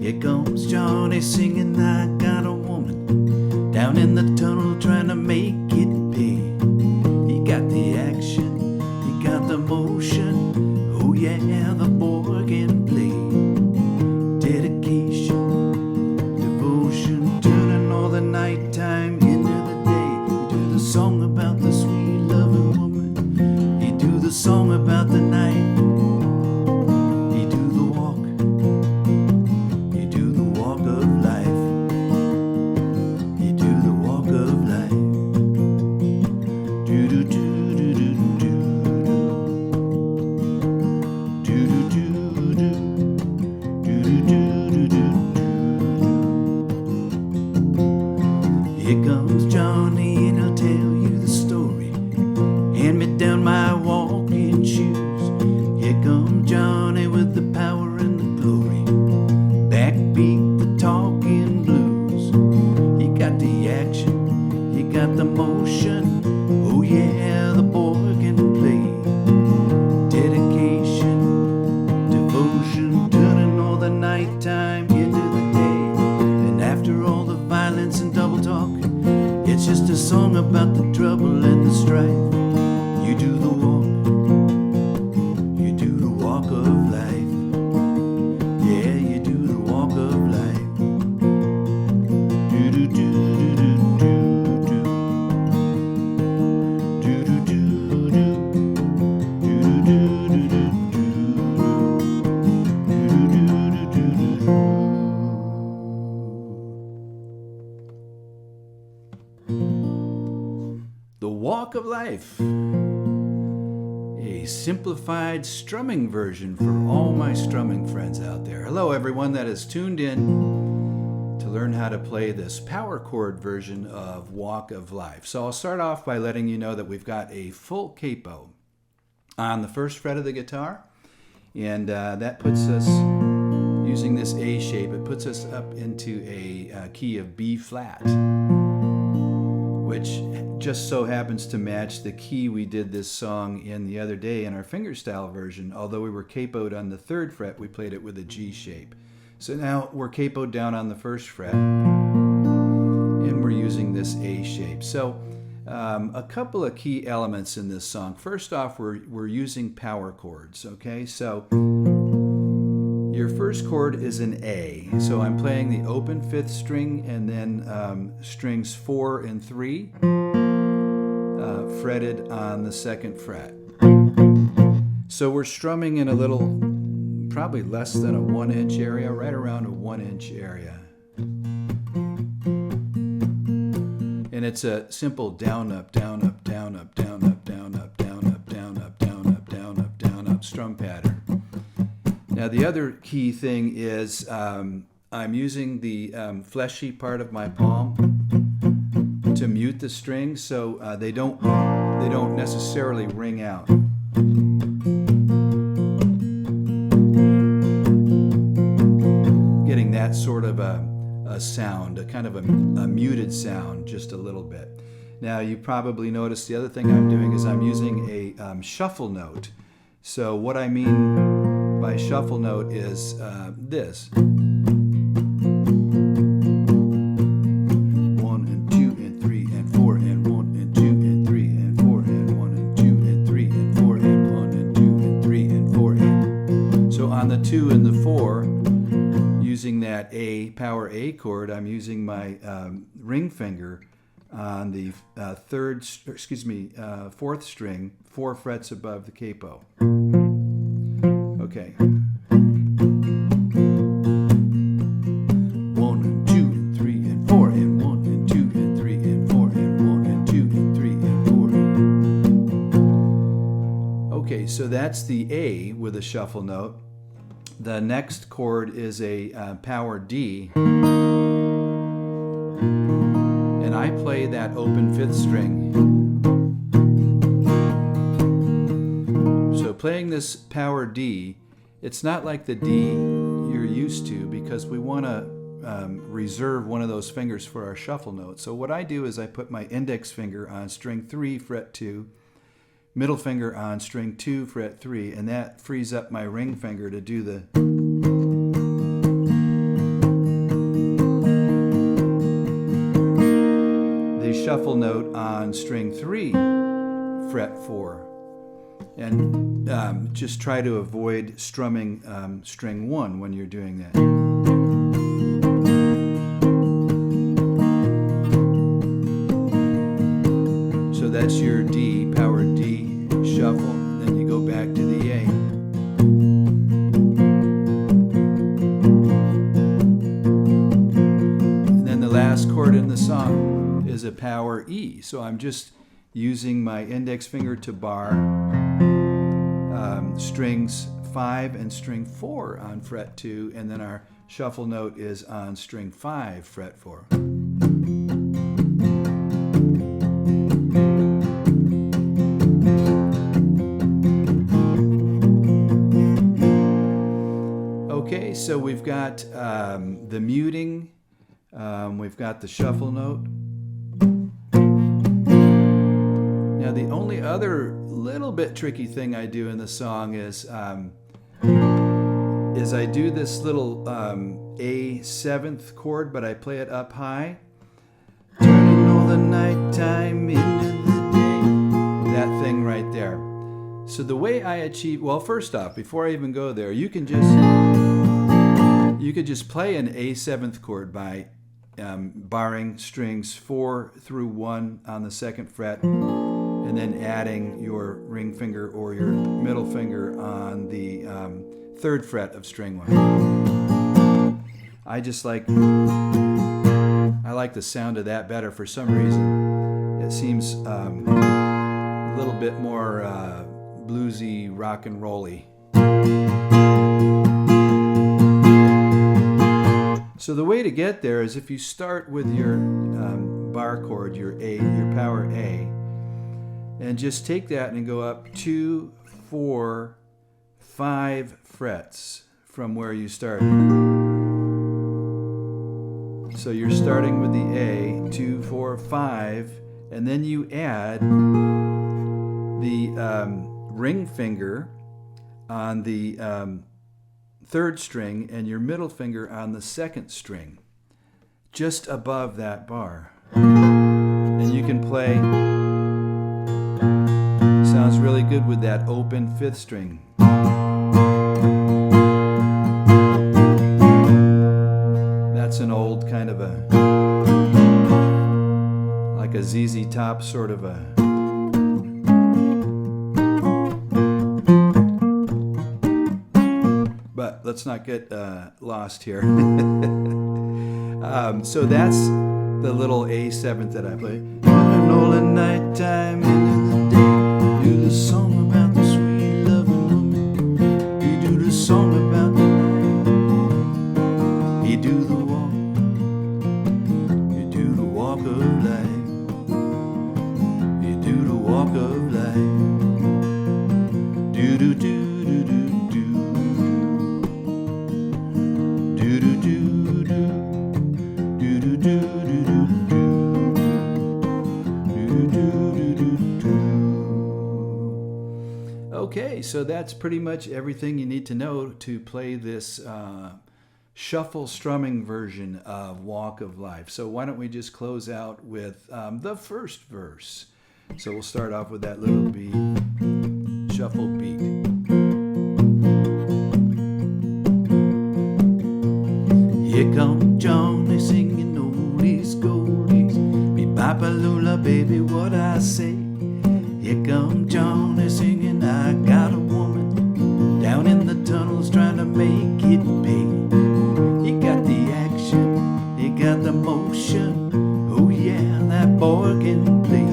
Here comes Johnny singing, I got a woman down in the tunnel trying to make it pay. He got the action, he got the motion. Oh yeah, the boy can play. Dedication, devotion, turning all the nighttime into the day. You do the song about the sweet loving woman. You do the song about the night. You do the walk. You do the walk of life. You do the walk of life. Do do do do do do do do do do do do do. Here comes Johnny and he'll tell you the story. Hand me down my walking shoes. Here comes Johnny with the power and the glory. Backbeat the talking blues. He got the action, he got the motion. Oh yeah, the boy can play. Dedication, devotion, turning all the nighttime into the day. And after all the violence and double talk, it's just a song about the trouble and the strife. You do the walk, you do the walk of life. Yeah, you do the walk of life. Do do do do do do do do do do do do do do do do. The Walk of Life, a simplified strumming version for all my strumming friends out there. Hello everyone that is tuned in to learn how to play this power chord version of Walk of Life. So I'll start off by letting you know that we've got a full capo on the first fret of the guitar, and that puts us, using this A shape, it puts us up into a key of B flat, which just so happens to match the key we did this song in the other day in our fingerstyle version. Although we were capoed on the 3rd fret, we played it with a G shape. So now we're capoed down on the 1st fret, and we're using this A shape. So a couple of key elements in this song. First off, we're using power chords, okay? So your first chord is an A. So I'm playing the open 5th string and then strings 4 and 3 fretted on the 2nd fret. So we're strumming in a little, probably less than a 1-inch area, right around a 1-inch area. And it's a simple down, up, down, up, down, up, down, up, down, up, down, up, down, up, down, up, down, up, down, up strum pattern. Now the other key thing is I'm using the fleshy part of my palm to mute the strings, so they don't necessarily ring out. Getting that sort of a sound, a kind of a muted sound, just a little bit. Now you probably noticed the other thing I'm doing is I'm using a shuffle note. So what I mean by shuffle note is this. 1 and 2 and 3 and 4 and 1 and 2 and 3 and 4 and 1 and 2 and 3 and 4 and 1 and 2 and 3 and 4 and. So on the 2 and the 4, using that A, power A chord, I'm using my ring finger on the 4th string, 4 frets above the capo. Okay. 1 and 2 and 3 and 4 and 1 and 2 and 3 and 4 and 1 and 2 and 3 and 4. Okay, so that's the A with a shuffle note. The next chord is a power D, and I play that open 5th string. So playing this power D, it's not like the D you're used to, because we want to reserve one of those fingers for our shuffle note. So what I do is I put my index finger on string 3, fret 2, middle finger on string 2, fret 3, and that frees up my ring finger to do the shuffle note on string 3, fret 4. And just try to avoid strumming string 1 when you're doing that. So that's your D, power D shuffle. Then you go back to the A. And then the last chord in the song is a power E. So I'm just using my index finger to bar strings 5 and string 4 on fret 2, and then our shuffle note is on string 5, fret 4. Okay, so we've got the muting, we've got the shuffle note. Now the only other little bit tricky thing I do in the song is I do this little A 7th chord, but I play it up high. Turning all the nighttime into the day. That thing right there. So the way I achieve, well, first off, before I even go there, you could just play an A 7th chord by barring strings 4 through 1 on the 2nd fret, and then adding your ring finger or your middle finger on the 3rd fret of string 1. I like the sound of that better for some reason. It seems a little bit more bluesy, rock and rolly. So the way to get there is if you start with your bar chord, your A, your power A, and just take that and go up 2, 4, 5 frets from where you started. So you're starting with the A, 2, 4, 5, and then you add the ring finger on the 3rd string and your middle finger on the 2nd string, just above that bar. And you can play, sounds really good with that open 5th string. That's an old kind of like a ZZ Top sort of a. But let's not get lost here. So that's the little A7 that I play. And all the nighttime into the day, do the song about the sweet loving woman. You do the song about the night. You do the walk. You do the walk of life. You do the walk of life. Do do do do do do. Do do do do. Do do do do do. Okay, so that's pretty much everything you need to know to play this shuffle strumming version of Walk of Life. So why don't we just close out with the first verse. So we'll start off with that little beat, shuffle beat. Here come Johnny singing oldies goldies, me papa lula baby what I say. Here come Johnny singing I got a woman down in the tunnels trying to make it pay. He got the action, he got the motion, oh yeah, that boy can play.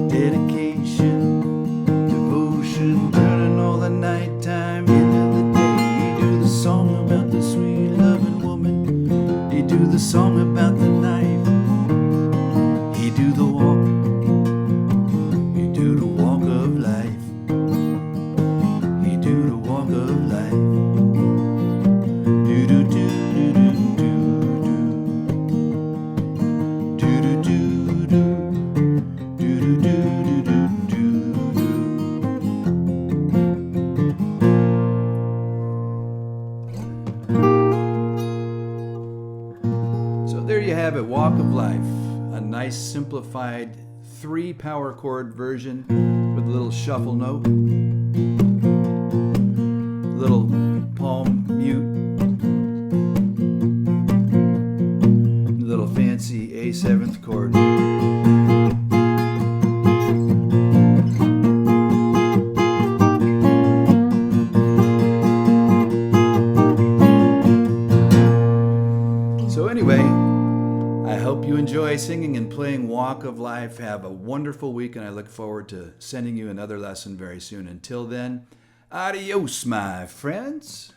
Dedication, devotion, turning all the nighttime into the day. He do the song about the sweet loving woman, he do the song about the knife, he do the walk, he do the walk of life, he do the walk of life. Do do do do do do do do do do do do do. So there you have it, Walk of Life, a nice simplified 3 power chord version with a little shuffle note, little palm mute, little fancy A7th chord. So anyway, I hope you enjoy singing and playing Walk of Life. Have a wonderful week, and I look forward to sending you another lesson very soon. Until then, adios, my friends.